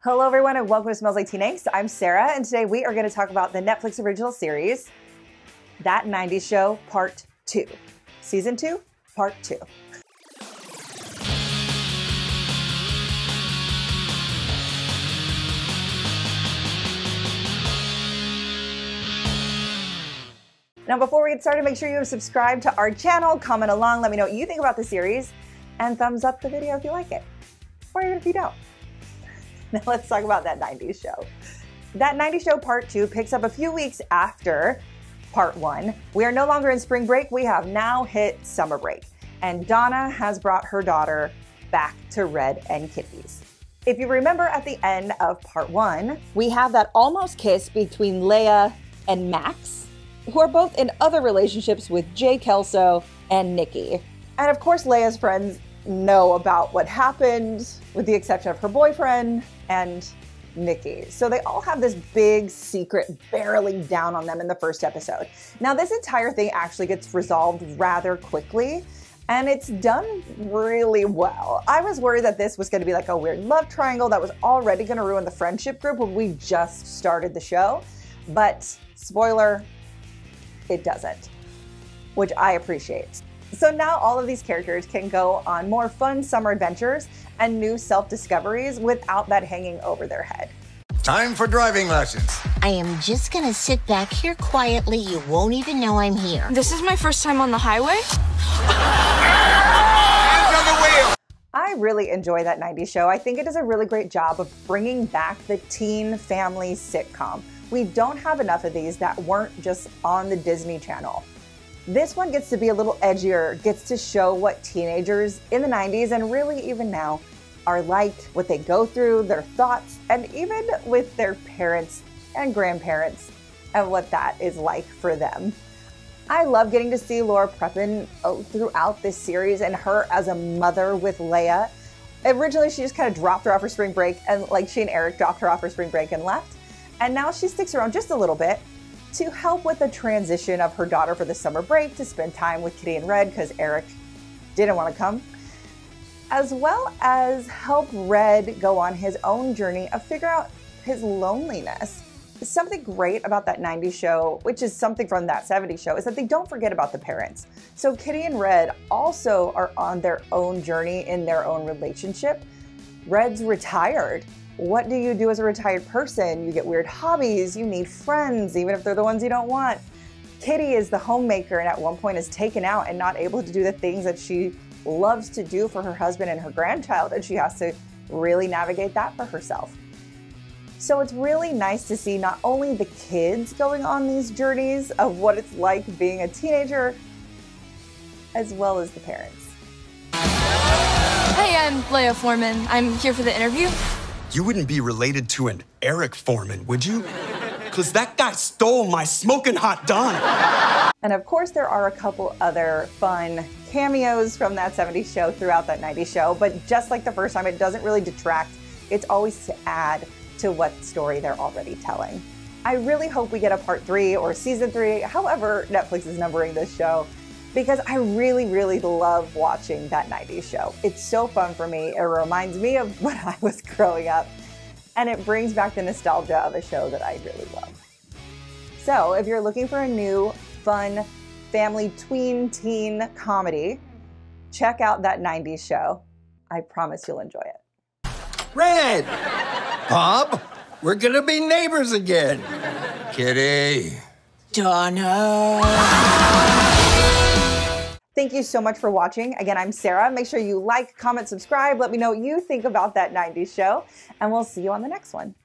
Hello everyone and welcome to Smells Like Teen Angst. I'm Sarah and today we are going to talk about the Netflix original series, That 90s Show Part 2. Season 2, Part 2. Now before we get started, make sure you have subscribed to our channel, comment along, let me know what you think about the series, and thumbs up the video if you like it, or even if you don't. Now let's talk about That 90s Show. That 90s Show Part 2 picks up a few weeks after Part 1. We are no longer in spring break, we have now hit summer break. And Donna has brought her daughter back to Red and Kitty's. If you remember at the end of Part 1, we have that almost kiss between Leia and Max, who are both in other relationships with Jay Kelso and Nikki. And of course, Leia's friends know about what happened, with the exception of her boyfriend and Nikki. So they all have this big secret barreling down on them in the first episode. Now, this entire thing actually gets resolved rather quickly, and it's done really well. I was worried that this was going to be like a weird love triangle that was already going to ruin the friendship group when we just started the show, but spoiler, it doesn't, which I appreciate. So now all of these characters can go on more fun summer adventures and new self-discoveries without that hanging over their head. Time for driving lessons. I am just gonna sit back here quietly. You won't even know I'm here. This is my first time on the highway. Hands on the wheel. I really enjoy That 90s Show. I think it does a really great job of bringing back the teen family sitcom. We don't have enough of these that weren't just on the Disney Channel. This one gets to be a little edgier, gets to show what teenagers in the 90s and really even now are like, what they go through, their thoughts, and even with their parents and grandparents and what that is like for them. I love getting to see Laura Prepon throughout this series and her as a mother with Leia. Originally, she just kind of dropped her off for spring break, and like she and Eric dropped her off for spring break and left. And now she sticks around just a little bit to help with the transition of her daughter for the summer break, to spend time with Kitty and Red because Eric didn't want to come, as well as help Red go on his own journey of figure out his loneliness. Something great about That 90s Show, which is something from That 70s Show, is that they don't forget about the parents. So Kitty and Red also are on their own journey in their own relationship. Red's retired. What do you do as a retired person? You get weird hobbies, you need friends, even if they're the ones you don't want. Kitty is the homemaker and at one point is taken out and not able to do the things that she loves to do for her husband and her grandchild, and she has to really navigate that for herself. So it's really nice to see not only the kids going on these journeys of what it's like being a teenager, as well as the parents. Hey, I'm Leia Forman. I'm here for the interview. You wouldn't be related to an Eric Forman, would you? Because that guy stole my smoking hot Donna. And of course, there are a couple other fun cameos from That 70s Show throughout That 90s Show, but just like the first time, it doesn't really detract. It's always to add to what story they're already telling. I really hope we get a part 3 or season 3, however Netflix is numbering this show, because I really, really love watching That 90s Show. It's so fun for me. It reminds me of when I was growing up, and it brings back the nostalgia of a show that I really love. So if you're looking for a new, fun, family teen comedy, check out That 90s Show. I promise you'll enjoy it. Red. Bob, we're gonna be neighbors again. Kitty. Donna. Thank you so much for watching. Again, I'm Sarah. Make sure you like, comment, subscribe. Let me know what you think about That 90s Show, and we'll see you on the next one.